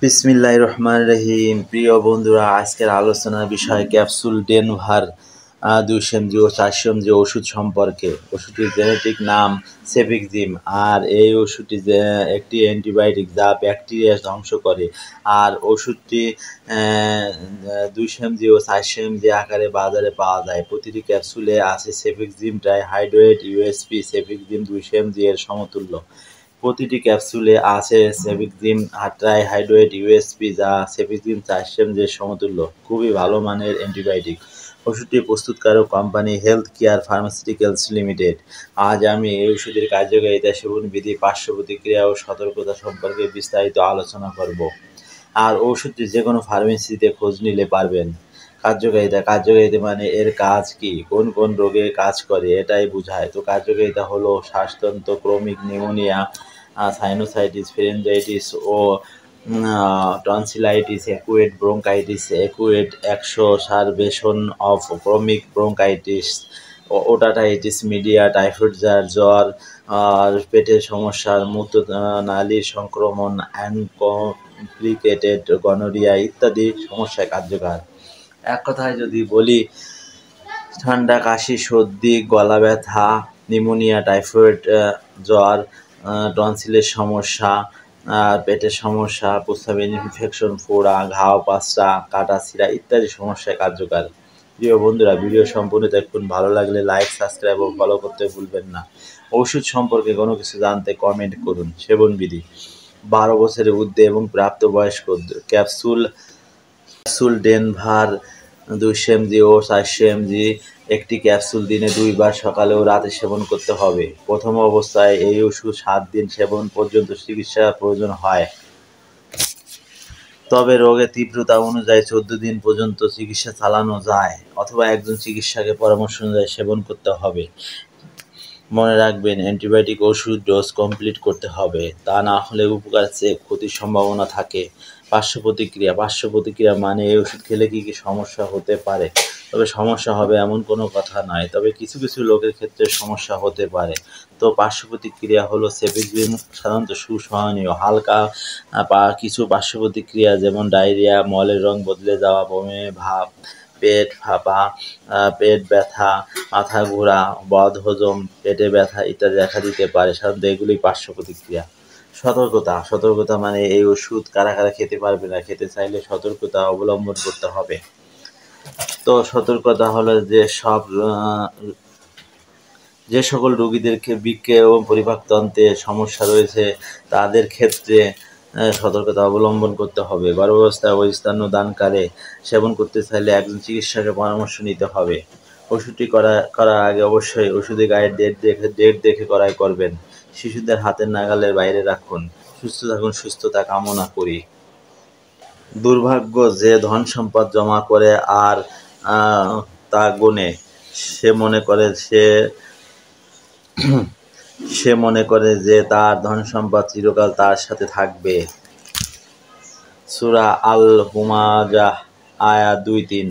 বিসমিল্লাহির রহমানির রহিম। প্রিয় বন্ধুরা, আজকের আলোচনার বিষয় ক্যাপসুল ডেনভার 200 mg ও 400 mg ওষুধ সম্পর্কে। ওষুধটির জেনেটিক নাম সেফিক্সিম। আর এই ওষুধটি একটি অ্যান্টিবায়োটিক যা ব্যাকটেরিয়া ধ্বংস করে। আর ওষুধটি 200 mg ও 400 mg আকারে বাজারে পাওয়া যায়। প্রতিটি ক্যাপসুলে আছে cefixime trihydrate USP cefixime 200 mg এর সমতুল্য। প্রতিটি ক্যাপসুলে আছে সেফিক্সিম ট্রাইহাইড্রেট ইউএসপি যা সেফিক্সিম 400 mg এর সমতুল্য। খুবই ভালো মানের অ্যান্টিবায়োটিক। ওষুধটি প্রস্তুতকারক company health care pharmaceuticals limited. আজ আমি এই ওষুধের কার্যকারিতা, সেবনবিধি, পার্শ্ব প্রতিক্রিয়া ও সতর্কতা সম্পর্কে বিস্তারিত আলোচনা করব। আর ওষুধটি যে কোনো ফার্মেসিতে খোঁজ নিলে পারবেন। কার্যকারিতা মানে এর কাজ কি, কোন কোন রোগে কাজ করে এটাই বোঝায়। তো কার্যকারিতা হলো শ্বাসতন্ত্র, ক্রমিক নিউমোনিয়া, সাইনোসাইটিস, ফেরেঞ্জাইটিস ও tonsillitis, acute bronchitis, acute exacerbation of ক্রমিক ব্রঙ্কাইটিস, ওটাইটিস মিডিয়া, টাইফয়েড জ্বর, আর পেটের সমস্যার, মূত্রনালীর সংক্রমণ, অ্যানকমপ্লিকেটেড গনোরিয়া ইত্যাদি সমস্যায় কার্যকর। এক কথায় যদি বলি, ঠান্ডা, কাশি, সর্দি, গলা ব্যথা, নিউমোনিয়া, টাইফয়েড জ্বর, টনসিলের সমস্যা, পেটের সমস্যা, প্রস্রাবের ইনফেকশন, ফোড়া, ঘাও, পাঁচড়া, কাটা ছিঁড়া ইত্যাদি সমস্যায় কার্যকর। প্রিয় বন্ধুরা, ভিডিও সম্পূর্ণ দেখুন। ভালো লাগলে লাইক, সাবস্ক্রাইব ও ফলো করতে ভুলবেন না। ওষুধ সম্পর্কে কোনো কিছু জানতে কমেন্ট করুন। সেবনবিধি: 12 বছরের ঊর্ধ্বে এবং প্রাপ্তবয়স্ক। ক্যাপসুল ডেনভার 200 mg ও 400 mg। একটি ক্যাপসুল দিনে 2 বার সকালে ও রাতে সেবন করতে হবে। প্রথম অবস্থায় এই ওষুধ 7 দিন সেবন পর্যন্ত চিকিৎসার প্রয়োজন হয়। তবে রোগের তীব্রতা অনুযায়ী 14 দিন পর্যন্ত চিকিৎসা চালানো যায়, অথবা একজন চিকিৎসকের পরামর্শ অনুযায়ী সেবন করতে হবে। মনে রাখবেন, অ্যান্টিবায়োটিক ওষুধ ডোজ কমপ্লিট করতে হবে, তা না হলে উপকারের চেয়ে ক্ষতির সম্ভাবনা থাকে। পার্শ্ব প্রতিক্রিয়া মানে এই ওষুধ খেলে কী কী সমস্যা হতে পারে। তবে সমস্যা হবে এমন কোনো কথা নয়, তবে কিছু কিছু লোকের ক্ষেত্রে সমস্যা হতে পারে। তো পার্শ্ব প্রতিক্রিয়া হলো সেফিক্সিম সাধারণত সুসহনীয়। হালকা কিছু পার্শ্ব প্রতিক্রিয়া যেমন ডায়রিয়া, মলের রং বদলে যাওয়া, বমি ভাব, পেট ফাঁপা, পেট ব্যথা, মাথা ঘোরা, বদহজম, পেটে ব্যথা ইত্যাদি দেখা দিতে পারে। সাধারণত এগুলি পার্শ্ব প্রতিক্রিয়া। সতর্কতা মানে এই ওষুধ কারা কারা খেতে পারবে না, খেতে চাইলে সতর্কতা অবলম্বন করতে হবে। তো সতর্কতা হলো যে সকল রোগীদের বৃক্ক এবং পরিপাকতন্ত্রের সমস্যা রয়েছে তাদের ক্ষেত্রে সতর্কতা অবলম্বন করতে হবে। গর্ভাবস্থায় ও স্তন্যদানকালে সেবন করতে চাইলে একজন চিকিৎসকের পরামর্শ নিতে হবে। ওষুধটি করার আগে অবশ্যই ওষুধের গায়ে ডেট দেখে ক্রয় করবেন। শিশুদের হাতের নাগালের বাইরে রাখুন। সুস্থ থাকুন, সুস্থতা কামনা করি। দুর্ভাগ্য যে ধন সম্পদ জমা করে আর তা গোনে, সে মনে করে যে তার ধন সম্পদ চিরকাল তার সাথে থাকবে। সূরা আল-হুমাজাহ আয়াত 2-3।